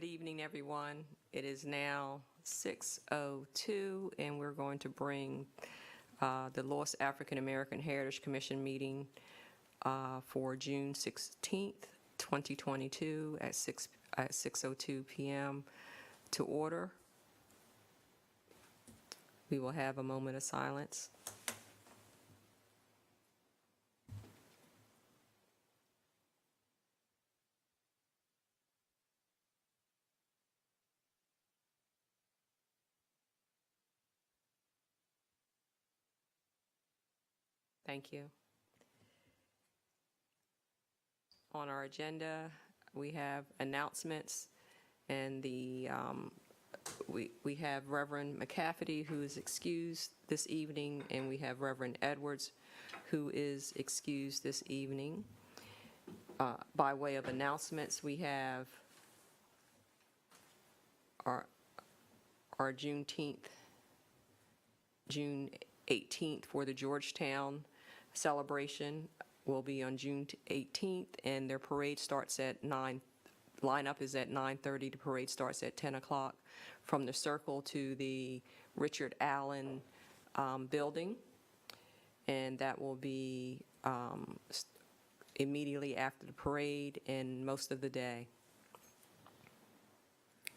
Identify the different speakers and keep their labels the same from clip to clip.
Speaker 1: Good evening, everyone. It is now 6:02, and we're going to bring the Lewes African American Heritage Commission meeting for June 16th, 2022 at 6:02 p.m. to order. We will have a moment of silence. Thank you. On our agenda, we have announcements, and we have Reverend McCafferty, who is excused this evening, and we have Reverend Edwards, who is excused this evening. By way of announcements, we have our Juneteenth, June 18th for the Georgetown celebration will be on June 18th, and their parade starts at 9. Lineup is at 9:30. The parade starts at 10 o'clock from the Circle to the Richard Allen building, and that will be immediately after the parade and most of the day.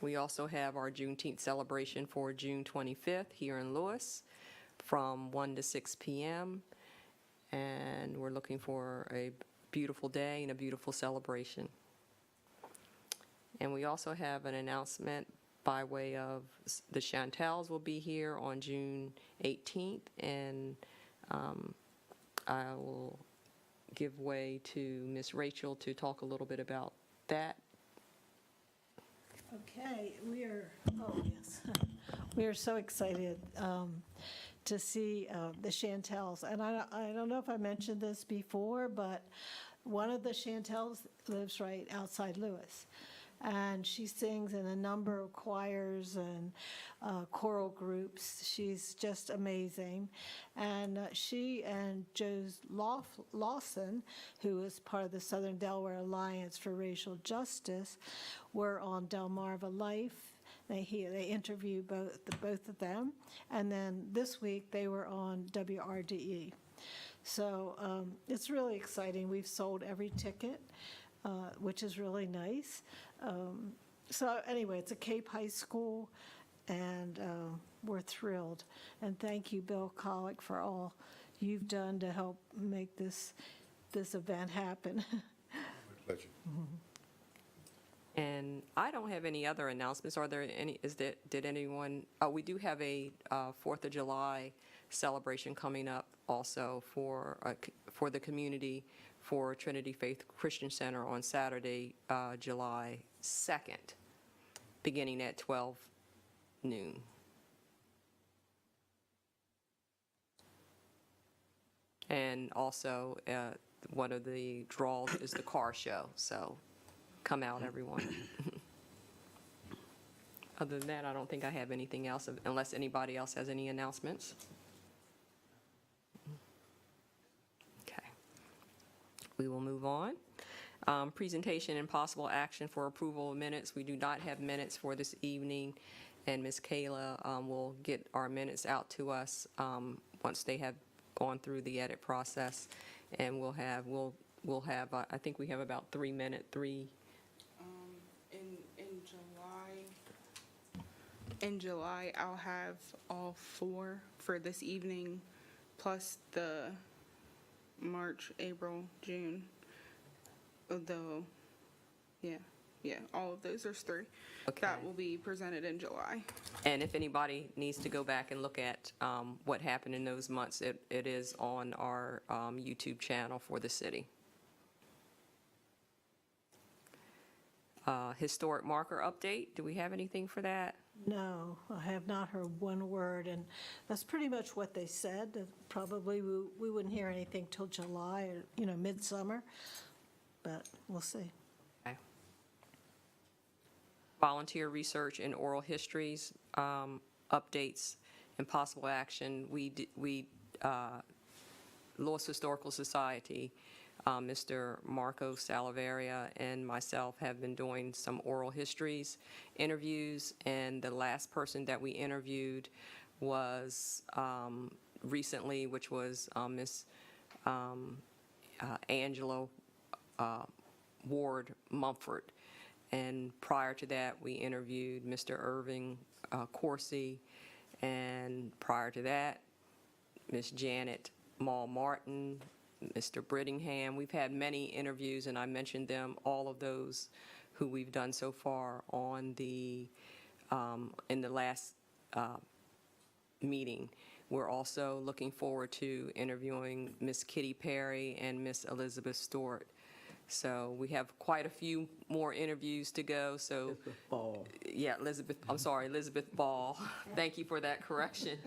Speaker 1: We also have our Juneteenth celebration for June 25th here in Lewes from 1 to 6 p.m. and we're looking for a beautiful day and a beautiful celebration. And we also have an announcement by way of the Chantels will be here on June 18th, and I will give way to Miss Rachel to talk a little bit about that.
Speaker 2: Okay, we are so excited to see the Chantels. And I don't know if I mentioned this before, but one of the Chantels lives right outside Lewes. And she sings in a number of choirs and choral groups. She's just amazing. And she and Joe Lawson, who is part of the Southern Delaware Alliance for Racial Justice, were on Delmarva Life. They interviewed both of them. And then this week they were on WRDE. So it's really exciting. We've sold every ticket, which is really nice. So anyway, it's a Cape High School, and we're thrilled. And thank you, Bill Collick, for all you've done to help make this event happen.
Speaker 3: My pleasure.
Speaker 1: And I don't have any other announcements. Are there any? Did anyone? Oh, we do have a 4th of July celebration coming up also for the community for Trinity Faith Christian Center on Saturday, July 2nd, beginning at 12 noon. And also, one of the draws is the car show, so come out, everyone. Other than that, I don't think I have anything else, unless anybody else has any announcements. Okay. We will move on. Presentation and possible action for approval of minutes. We do not have minutes for this evening, and Ms. Kayla will get our minutes out to us once they have gone through the edit process, and we'll have I think we have about 3 minutes.
Speaker 4: In July, I'll have all 4 for this evening, plus the March, April, June. Although, yeah, all of those. There's 3.
Speaker 1: Okay.
Speaker 4: That will be presented in July.
Speaker 1: And if anybody needs to go back and look at what happened in those months, it is on our YouTube channel for the city. Historic marker update. Do we have anything for that?
Speaker 2: No, I have not heard one word, and that's pretty much what they said. That probably we wouldn't hear anything till July or midsummer, but we'll see.
Speaker 1: Okay. Volunteer research and oral histories updates and possible action. We Lewes Historical Society Mr. Marco Salaveria and myself have been doing some oral histories interviews, and the last person that we interviewed was recently, which was Miss Angela Ward Mumford. And prior to that, we interviewed Mr. Irving Coursey, and prior to that, Miss Janet Mall Martin, Mr. Brittingham. We've had many interviews, and I mentioned them, all of those who we've done so far on the in the last meeting. We're also looking forward to interviewing Miss Kitty Perry and Miss Elizabeth Stewart. So we have quite a few more interviews to go. So
Speaker 3: Ball.
Speaker 1: yeah, Elizabeth Ball. Thank you for that correction.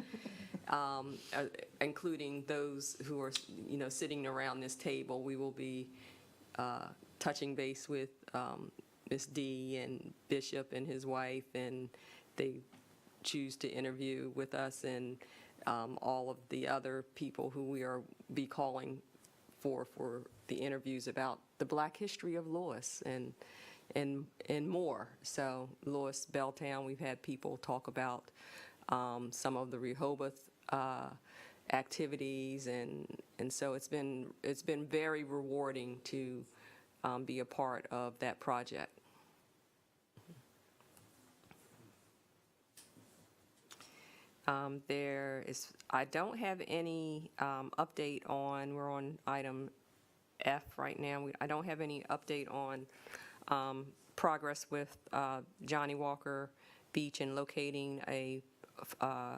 Speaker 1: Including those who are, sitting around this table. We will be touching base with Ms. D and Bishop and his wife, and they choose to interview with us, and all of the other people who we are be calling for the interviews about the Black history of Lewes and more. So Lewes, Belltown, we've had people talk about some of the Rehoboth activities, and so it's been very rewarding to be a part of that project. I don't have any update on, we're on item F right now. I don't have any update on progress with Johnnie Walker Beach and locating a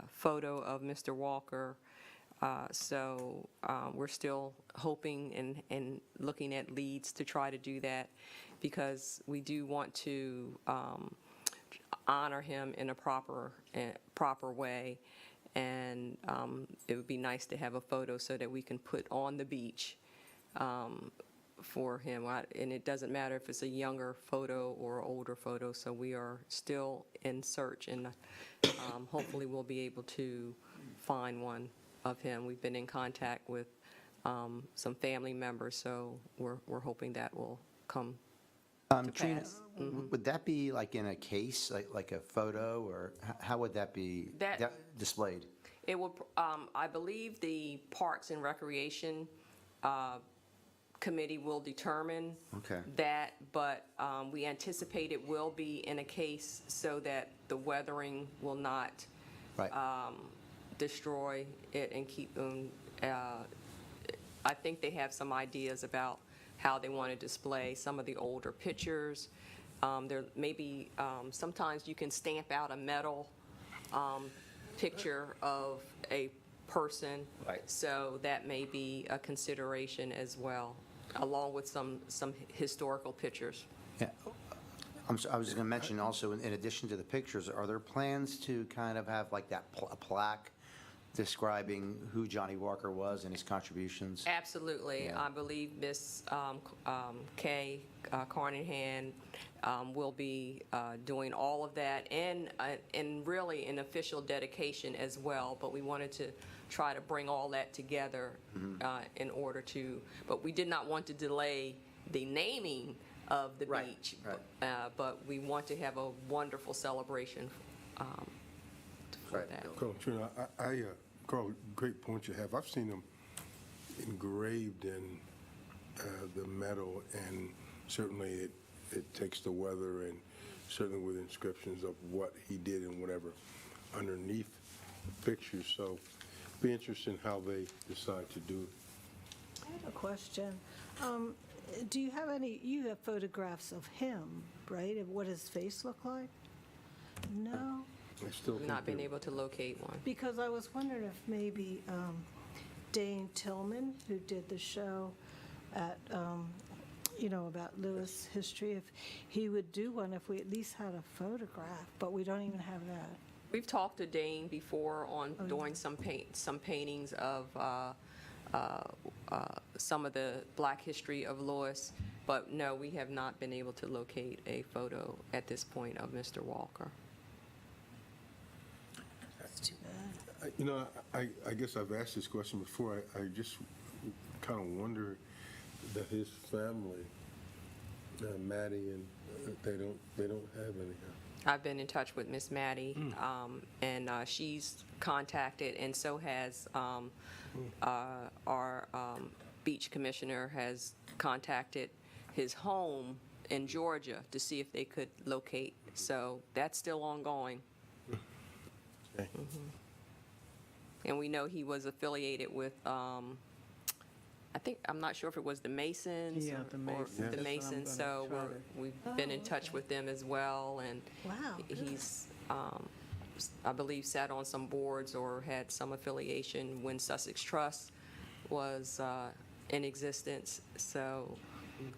Speaker 1: photo of Mr. Walker. So we're still hoping and looking at leads to try to do that, because we do want to honor him in a proper way, and it would be nice to have a photo so that we can put on the beach for him. And it doesn't matter if it's a younger photo or older photo, so we are still in search, and hopefully we'll be able to find one of him. We've been in contact with some family members, so we're hoping that will come to
Speaker 3: Trina,
Speaker 1: pass.
Speaker 3: would that be like in a case, like a photo, or how would that be displayed?
Speaker 1: It will, I believe the Parks and Recreation Committee will determine that, but we anticipate it will be in a case so that the weathering will not destroy it and keep them. I think they have some ideas about how they want to display some of the older pictures. There may be, sometimes you can stamp out a metal picture of a person.
Speaker 3: Right.
Speaker 1: So that may be a consideration as well, along with some historical pictures.
Speaker 3: Yeah. I was just going to mention also, in addition to the pictures, are there plans to kind of have like that a plaque describing who Johnnie Walker was and his contributions?
Speaker 1: Absolutely.
Speaker 3: Yeah.
Speaker 1: I believe Ms. Kay Carnahan will be doing all of that, and really an official dedication as well. But we wanted to try to bring all that together in order to, but we did not want to delay the naming of the beach.
Speaker 3: Right.
Speaker 1: But we want to have a wonderful celebration for that.
Speaker 5: Carl, Trina, Carl, great point you have. I've seen them engraved in the metal, and certainly it takes the weather, and certainly with inscriptions of what he did and whatever underneath the pictures. So be interesting how they decide to do it.
Speaker 2: I have a question. Do you have you have photographs of him, right, of what his face looked like? No?
Speaker 5: I still
Speaker 1: We've
Speaker 5: think
Speaker 1: not been
Speaker 5: they're-
Speaker 1: able to locate one.
Speaker 2: Because I was wondering if maybe Dane Tillman, who did the show at, about Lewes history, if he would do one, if we at least had a photograph, but we don't even have that.
Speaker 1: We've talked to Dane before on doing some paintings of some of the Black history of Lewes, but no, we have not been able to locate a photo at this point of Mr. Walker.
Speaker 2: It's too bad.
Speaker 5: I guess I've asked this question before. I just kind of wonder, that his family, Maddie, and they don't have any.
Speaker 1: I've been in touch with Miss Maddie, and she's contacted, and so has our beach commissioner has contacted his home in Georgia to see if they could locate. So that's still ongoing.
Speaker 5: Okay.
Speaker 1: And we know he was affiliated with, I'm not sure if it was the Masons.
Speaker 6: Yeah, the
Speaker 1: or
Speaker 6: Masons.
Speaker 1: the
Speaker 6: That's what I'm
Speaker 1: Masons,
Speaker 6: gonna
Speaker 1: so
Speaker 6: try
Speaker 1: we've been in touch with them as well, and
Speaker 2: Wow, good.
Speaker 1: he's, I believe, sat on some boards or had some affiliation when Sussex Trust was in existence, so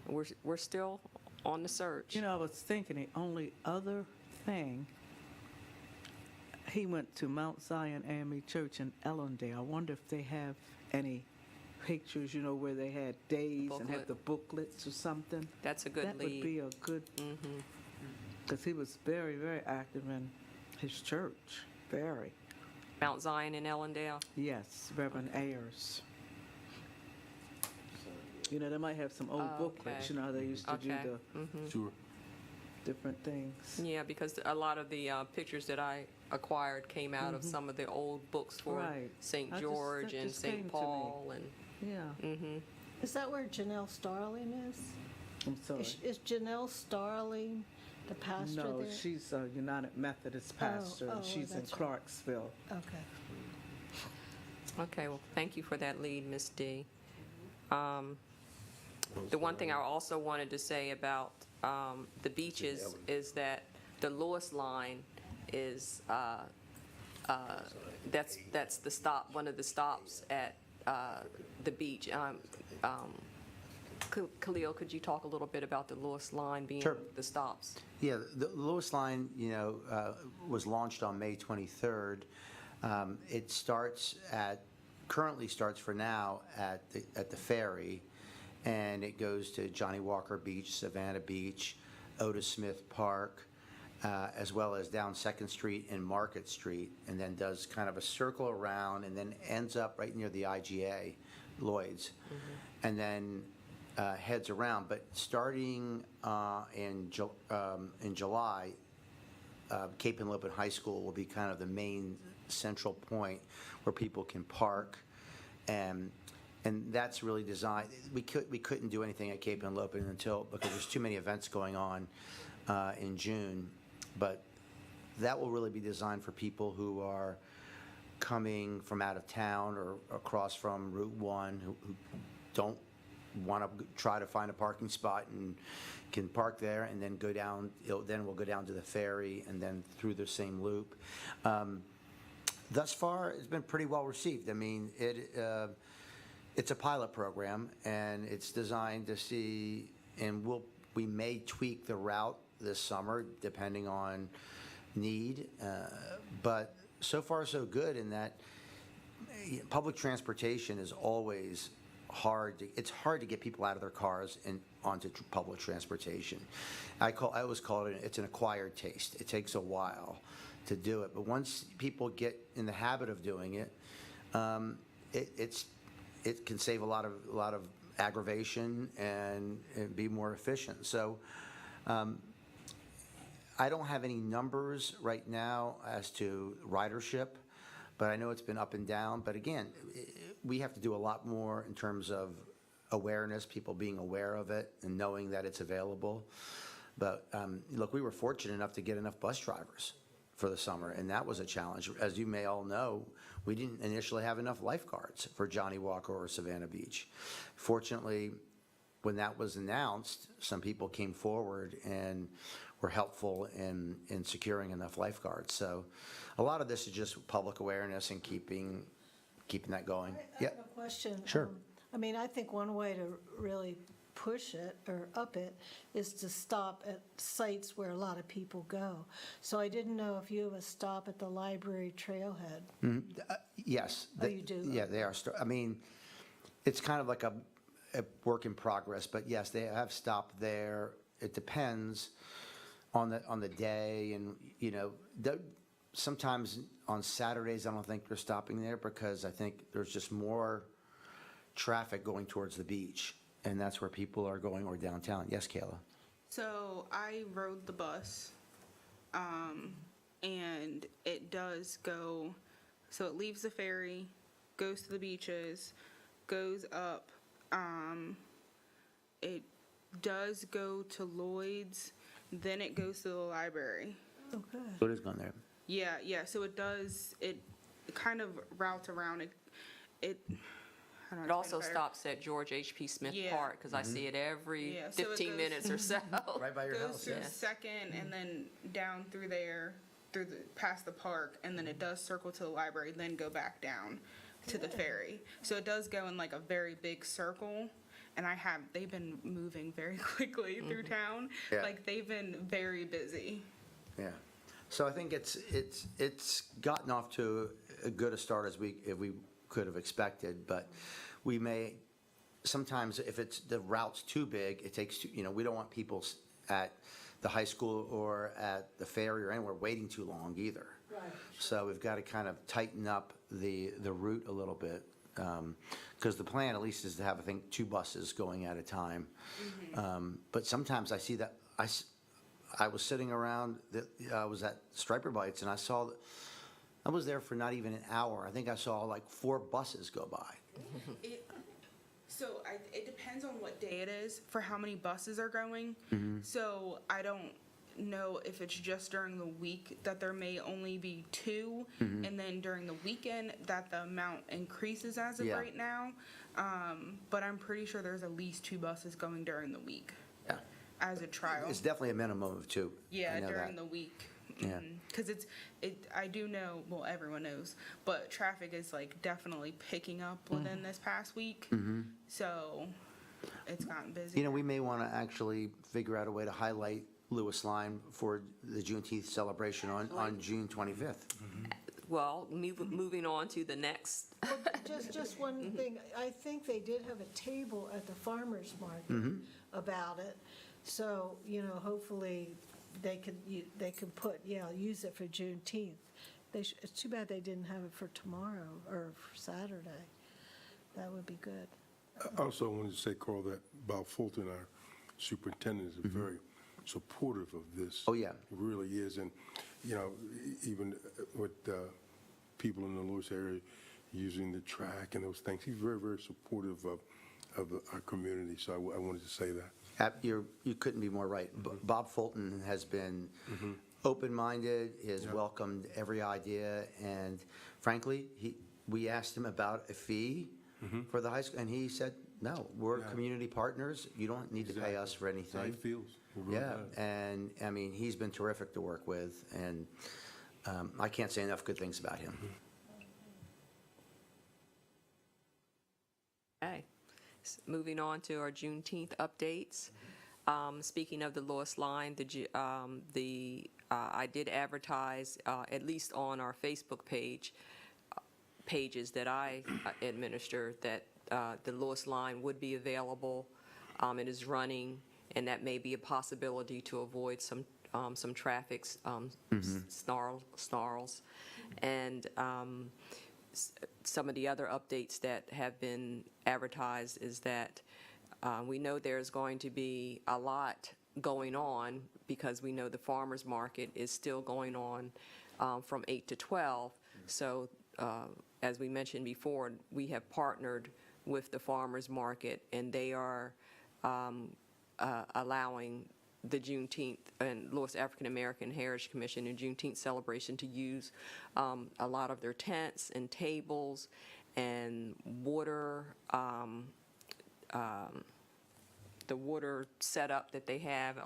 Speaker 1: we're still on the search.
Speaker 6: You know, I was thinking the only other thing, he went to Mount Zion AME Church in Ellendale. I wonder if they have any pictures, you know, where they had days and had
Speaker 1: Booklet.
Speaker 6: the booklets or something.
Speaker 1: That's a good
Speaker 6: That would
Speaker 1: lead.
Speaker 6: be a good, because he was very, very active in his church, very.
Speaker 1: Mount Zion in Ellendale.
Speaker 6: Yes, Reverend Ayers. You know, they might have some old
Speaker 1: Oh,
Speaker 6: booklets,
Speaker 1: okay.
Speaker 6: you know, how they used to do
Speaker 1: Okay.
Speaker 6: the
Speaker 5: Sure.
Speaker 6: different things.
Speaker 1: Yeah, because a lot of the pictures that I acquired came out of some of the old books for
Speaker 6: Right.
Speaker 1: St.
Speaker 6: I just-
Speaker 1: George
Speaker 6: that
Speaker 1: and
Speaker 6: just came
Speaker 1: St.
Speaker 6: to me.
Speaker 1: Paul, and
Speaker 6: Yeah,
Speaker 2: Is that where Janelle Starling is?
Speaker 6: I'm sorry.
Speaker 2: Is Janelle Starling the pastor
Speaker 6: No,
Speaker 2: there?
Speaker 6: she's a United Methodist pastor,
Speaker 2: oh,
Speaker 6: and she's in
Speaker 2: that's right.
Speaker 6: Clarksville.
Speaker 2: Okay.
Speaker 1: okay, well, thank you for that lead, Miss D. The one thing I also wanted to say about the beaches is that the Lewes line is, that's the stop, one of the stops at the beach. Khalil, could you talk a little bit about the Lewes line being
Speaker 3: Sure.
Speaker 1: the stops?
Speaker 3: Yeah, the Lewes line, was launched on May 23rd. It currently starts for now at the ferry, and it goes to Johnnie Walker Beach, Savannah Beach, Otis Smith Park, as well as down 2nd Street and Market Street, and then does kind of a circle around, and then ends up right near the IGA, Lloyd's, and then heads around. But starting in July, Cape and Lopin High School will be kind of the main central point where people can park, and that's really designed. We couldn't do anything at Cape and Lopin because there's too many events going on in June, but that will really be designed for people who are coming from out of town or across from Route 1 who don't want to try to find a parking spot and can park there and then go down. Then we'll go down to the ferry and then through the same loop. Thus far, it's been pretty well received. I mean, it's a pilot program, and it's designed to see, and we may tweak the route this summer depending on need, but so far so good in that public transportation is always hard. It's hard to get people out of their cars and onto public transportation. I always call it it's an acquired taste. It takes a while to do it, but once people get in the habit of doing it, it can save a lot of aggravation and be more efficient. So I don't have any numbers right now as to ridership, but I know it's been up and down. But again, we have to do a lot more in terms of awareness, people being aware of it and knowing that it's available. But look, we were fortunate enough to get enough bus drivers for the summer, and that was a challenge. As you may all know, we didn't initially have enough lifeguards for Johnnie Walker or Savannah Beach. Fortunately, when that was announced, some people came forward and were helpful in securing enough lifeguards. So a lot of this is just public awareness and keeping that going.
Speaker 2: I have a question.
Speaker 3: Sure.
Speaker 2: I mean, I think one way to really push it or up it is to stop at sites where a lot of people go. So I didn't know if you have a stop at the library trailhead.
Speaker 3: Yes.
Speaker 2: Oh, you do?
Speaker 3: Yeah, they are. I mean, it's kind of like a work in progress, but yes, they have stopped there. It depends on the day, and sometimes on Saturdays I don't think they're stopping there because I think there's just more traffic going towards the beach and that's where people are going, or downtown. Yes, Kayla?
Speaker 4: So I rode the bus, and it does go, so it leaves the ferry, goes to the beaches, goes up, it does go to Lloyd's, then it goes to the library.
Speaker 2: Okay.
Speaker 3: So it is going there.
Speaker 4: Yeah, so it does, it kind of routes around, I don't know.
Speaker 1: It also stops at George H.P. Smith
Speaker 4: Yeah.
Speaker 1: Park, because I see it every
Speaker 4: Yeah, so it
Speaker 1: 15
Speaker 4: goes-
Speaker 1: minutes or so.
Speaker 3: Right by your
Speaker 4: Goes
Speaker 3: house,
Speaker 4: through
Speaker 3: yeah.
Speaker 4: Second and then down through there, past the park, and then it does circle to the library, then go back down to the ferry. So it does go in like a very big circle, and they've been moving very quickly through town.
Speaker 3: Yeah.
Speaker 4: Like, they've been very busy.
Speaker 3: Yeah. So I think it's gotten off to as good a start as we could have expected, but we may, sometimes if the route's too big, it takes, we don't want people at the high school or at the ferry or anywhere waiting too long either.
Speaker 2: Right.
Speaker 3: So we've got to kind of tighten up the route a little bit, because the plan at least is to have, I think, 2 buses going at a time. But sometimes I see that, I was sitting around, I was at Striper Bites, and I was there for not even an hour. I think I saw like 4 buses go by.
Speaker 4: It depends on what day it is for how many buses are going. So I don't know if it's just during the week that there may only be 2, and then during the weekend that the amount increases as of
Speaker 3: Yeah.
Speaker 4: right now. But I'm pretty sure there's at least 2 buses going during the week
Speaker 3: Yeah.
Speaker 4: as a trial.
Speaker 3: It's definitely a minimum of 2. I
Speaker 4: Yeah,
Speaker 3: know
Speaker 4: during
Speaker 3: that.
Speaker 4: the week.
Speaker 3: Yeah.
Speaker 4: Because I do know, well, everyone knows, but traffic is like definitely picking up within this past week. So it's gotten busy.
Speaker 3: We may want to actually figure out a way to highlight Lewes Line for the Juneteenth celebration on June 25th.
Speaker 1: Well, moving on to the next,
Speaker 2: Just one thing, I think they did have a table at the farmer's market about it, so, hopefully they could use it for Juneteenth. It's too bad they didn't have it for tomorrow or for Saturday. That would be good.
Speaker 5: I also wanted to say, Carl, that Bob Fulton, our superintendent, is very supportive of this.
Speaker 3: Oh, yeah.
Speaker 5: He really is, and, even with people in the Lewes area using the track and those things, he's very, very supportive of our community, so I wanted to say that.
Speaker 3: You couldn't be more right. Bob Fulton has been open-minded, has welcomed every idea, and frankly, we asked him about a fee for the high school, and he said, no, we're community partners. You don't need to pay us for
Speaker 5: That's how he
Speaker 3: anything.
Speaker 5: feels. He really
Speaker 3: Yeah,
Speaker 5: does.
Speaker 3: and, I mean, he's been terrific to work with, and I can't say enough good things about him.
Speaker 1: okay. Moving on to our Juneteenth updates. Speaking of the Lewes Line, I did advertise, at least on our Facebook pages that I administer, that the Lewes Line would be available. It is running, and that may be a possibility to avoid some traffic snarls. And some of the other updates that have been advertised is that we know there's going to be a lot going on, because we know the farmers market is still going on from 8 to 12. So as we mentioned before, we have partnered with the farmers market, and they are allowing the Juneteenth and Lewes African American Heritage Commission and Juneteenth Celebration to use a lot of their tents and tables and water, the water setup that they have,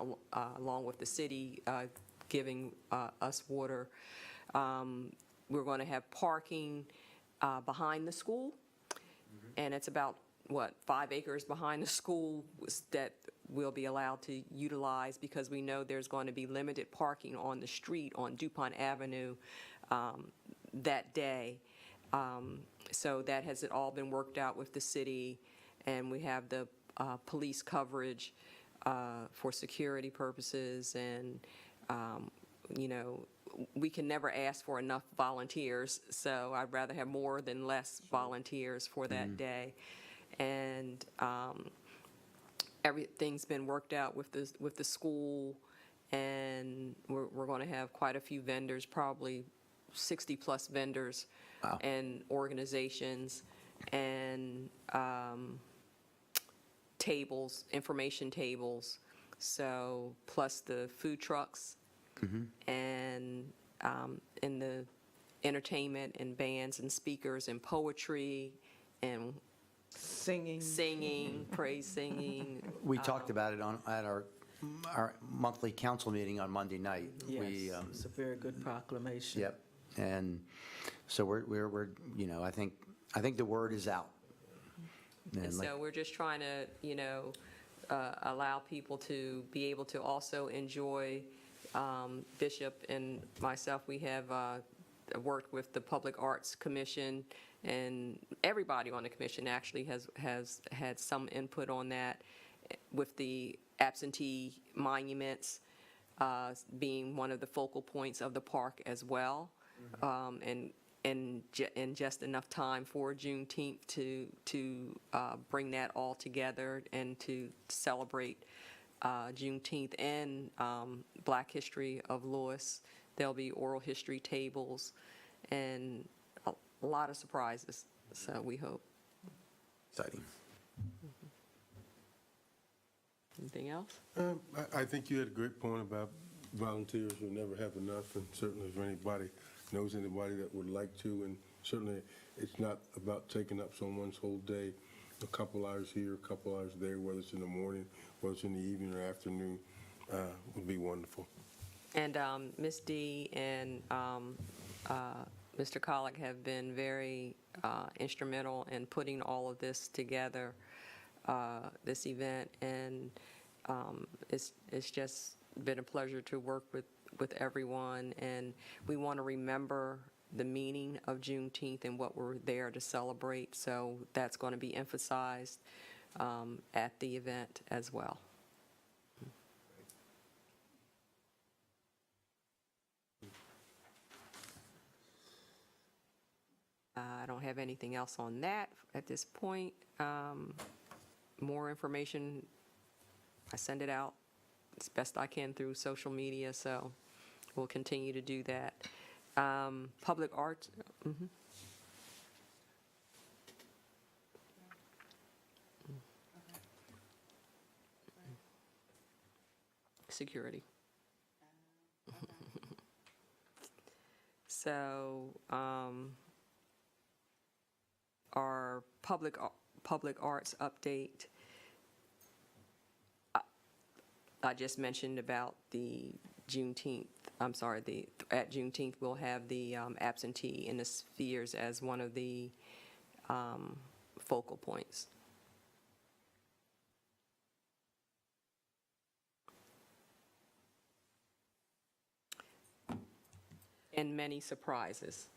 Speaker 1: along with the city giving us water. We're going to have parking behind the school, and it's about, 5 acres behind the school that we'll be allowed to utilize, because we know there's going to be limited parking on the street on DuPont Avenue that day. So that has all been worked out with the city, and we have the police coverage for security purposes, and, we can never ask for enough volunteers, so I'd rather have more than less volunteers for that day. And everything's been worked out with the school, and we're going to have quite a few vendors, probably 60-plus vendors.
Speaker 3: Wow.
Speaker 1: And organizations, and tables, information tables, so plus the food trucks, and in the entertainment and bands and speakers and poetry and
Speaker 6: Singing.
Speaker 1: praise singing.
Speaker 3: We talked about it at our monthly council meeting on Monday night.
Speaker 6: Yes,
Speaker 3: We,
Speaker 6: it's a very good proclamation.
Speaker 3: Yep, and so we're I think the word is out.
Speaker 1: And
Speaker 3: like-
Speaker 1: so we're just trying to, allow people to be able to also enjoy, Bishop and myself, we have worked with the Public Arts Commission, and everybody on the commission actually has had some input on that, with the absentee monuments being one of the focal points of the park as well. And just enough time for Juneteenth to bring that all together and to celebrate Juneteenth and Black history of Lewes. There'll be oral history tables and a lot of surprises, so we hope.
Speaker 3: Exciting.
Speaker 1: Anything else?
Speaker 5: I think you had a great point about volunteers will never have enough, and certainly if anybody knows anybody that would like to, and certainly it's not about taking up someone's whole day, a couple hours here, a couple hours there, whether it's in the morning, whether it's in the evening or afternoon, would be wonderful.
Speaker 1: And Ms. D and Mr. Collick have been very instrumental in putting all of this together, this event, and it's just been a pleasure to work with everyone, and we want to remember the meaning of Juneteenth and what we're there to celebrate, so that's going to be emphasized at the event as well. I don't have anything else on that at this point. More information, I send it out as best I can through social media, so we'll continue to do that. Public arts. Security. So, our public arts update, I just mentioned about the Juneteenth, at Juneteenth, we'll have the absentee in the spheres as one of the focal points. And many surprises.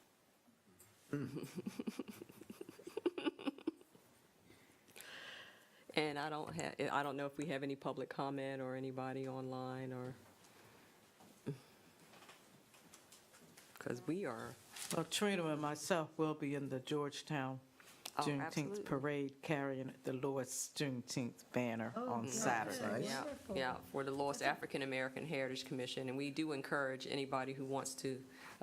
Speaker 1: And I don't know if we have any public comment or anybody online, or, because we are.
Speaker 6: Well, Trina and myself will be in the Georgetown
Speaker 1: Oh,
Speaker 6: Juneteenth
Speaker 1: absolutely.
Speaker 6: parade carrying the Lewes Juneteenth banner on Saturday.
Speaker 3: Nice.
Speaker 1: Yeah, yeah, for the Lewes African American Heritage Commission, and we do encourage anybody who wants to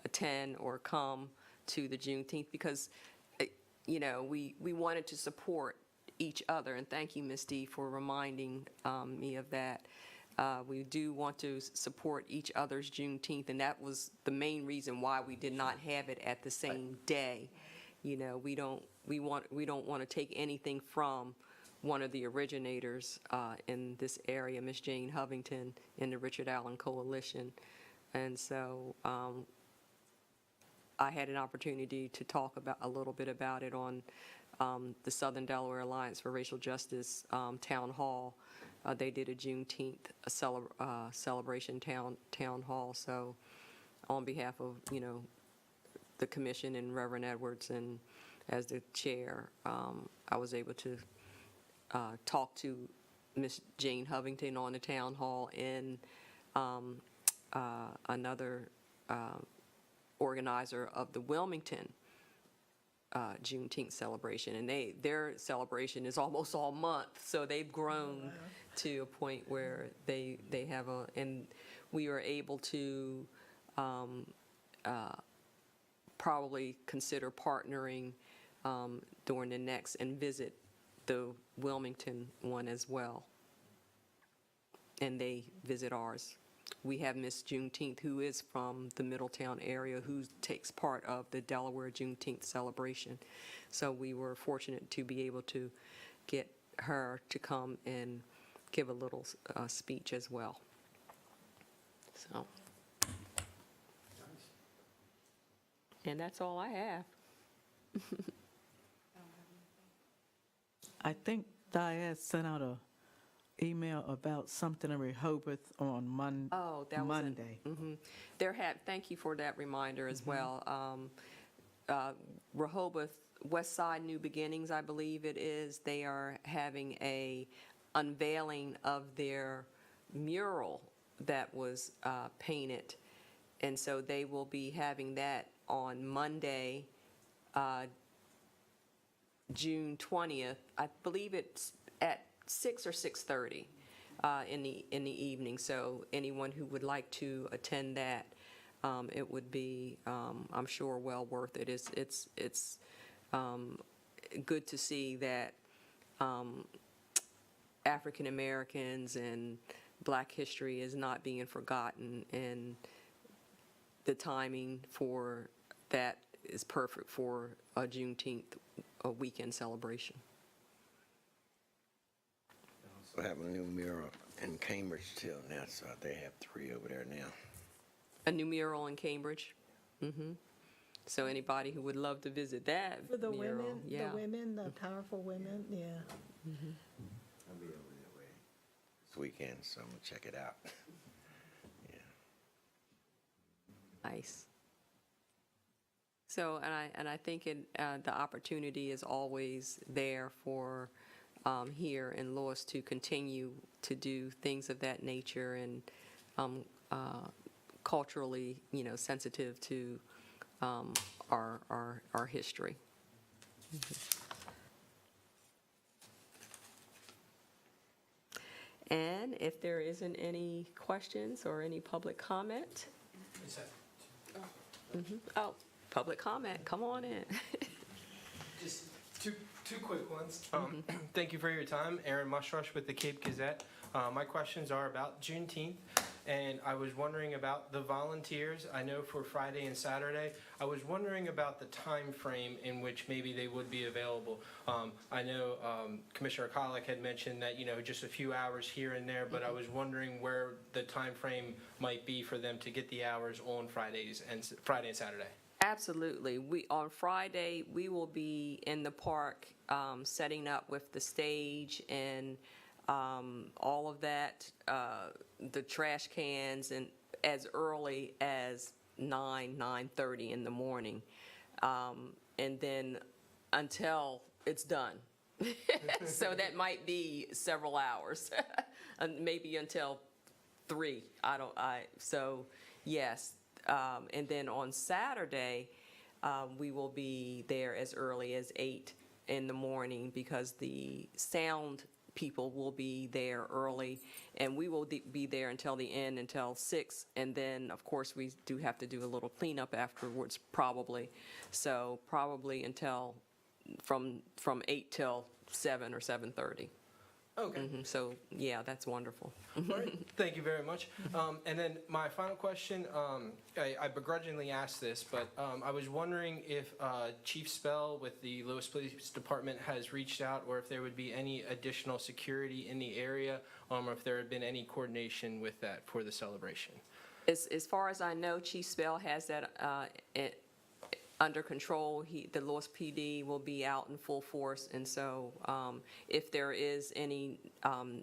Speaker 1: attend or come to the Juneteenth, because, we wanted to support each other, and thank you, Ms. D, for reminding me of that. We do want to support each other's Juneteenth, and that was the main reason why we did not have it at the same day. We don't want to take anything from one of the originators in this area, Miss Jane Hovington, in the Richard Allen Coalition. And so I had an opportunity to talk a little bit about it on the Southern Delaware Alliance for Racial Justice Town Hall. They did a Juneteenth celebration town hall. So on behalf of, the commission and Reverend Edwards, and as the chair, I was able to talk to Miss Jane Hovington on the town hall, and another organizer of the Wilmington Juneteenth celebration, and their celebration is almost all month, so they've grown to a point where they have and we are able to probably consider partnering during the next and visit the Wilmington one as well, and they visit ours. We have Miss Juneteenth, who is from the Middletown area, who takes part of the Delaware Juneteenth celebration. So we were fortunate to be able to get her to come and give a little speech as well. So, and that's all I have.
Speaker 6: I think Diaz sent out a email about something in Rehoboth on
Speaker 1: Oh, that was
Speaker 6: Monday.
Speaker 1: Thank you for that reminder as well. Rehoboth, West Side New Beginnings, I believe it is, they are having a unveiling of their mural that was painted. And so they will be having that on Monday, June 20th. I believe it's at 6 or 6:30 in the evening. So anyone who would like to attend that, it would be, I'm sure, well worth it. It's good to see that African Americans and Black history is not being forgotten, and the timing for that is perfect for a Juneteenth weekend celebration.
Speaker 7: Also have a new mural in Cambridge too now, so they have 3 over there now.
Speaker 1: A new mural in Cambridge. So anybody who would love to visit that
Speaker 2: For the
Speaker 1: mural,
Speaker 2: women,
Speaker 1: yeah.
Speaker 2: the powerful women, yeah.
Speaker 7: I'll be over that way this weekend, so I'm gonna check it out. Yeah.
Speaker 1: Nice. So, and I think the opportunity is always there for here in Lewes to continue to do things of that nature, and culturally, sensitive to our history. And if there isn't any questions or any public comment? Oh, public comment, come on in.
Speaker 8: Just two quick ones. Thank you for your time. Aaron Mushrush with the Cape Gazette. My questions are about Juneteenth, and I was wondering about the volunteers. I know for Friday and Saturday, I was wondering about the time frame in which maybe they would be available. I know Commissioner Collick had mentioned that, just a few hours here and there, but I was wondering where the time frame might be for them to get the hours on Friday and Saturday.
Speaker 1: Absolutely. On Friday, we will be in the park setting up with the stage and all of that, the trash cans, and as early as 9:30 in the morning, and then until it's done. So that might be several hours, maybe until 3. So yes. And then on Saturday, we will be there as early as 8 in the morning, because the sound people will be there early, and we will be there until the end, until 6. And then, of course, we do have to do a little cleanup afterwards, probably. So probably until from 8 till 7 or 7:30.
Speaker 8: Okay.
Speaker 1: So, yeah, that's wonderful.
Speaker 8: All right. Thank you very much. And then my final question, I begrudgingly asked this, but I was wondering if Chief Spell with the Lewes Police Department has reached out, or if there would be any additional security in the area, or if there had been any coordination with that for the celebration.
Speaker 1: As far as I know, Chief Spell has that under control. The Lewes PD will be out in full force, and so if there is any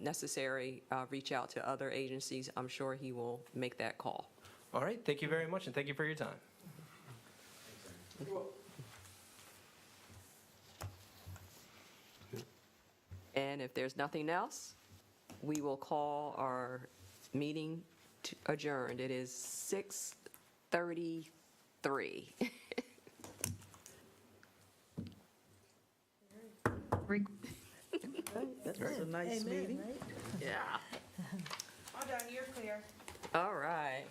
Speaker 1: necessary reach out to other agencies, I'm sure he will make that call.
Speaker 8: All right. Thank you very much, and thank you for your time.
Speaker 1: And if there's nothing else, we will call our meeting adjourned. It is 6:33.
Speaker 6: That was a nice
Speaker 2: Amen,
Speaker 6: meeting.
Speaker 2: right?
Speaker 1: Yeah.
Speaker 4: All done, you're clear.
Speaker 1: All right.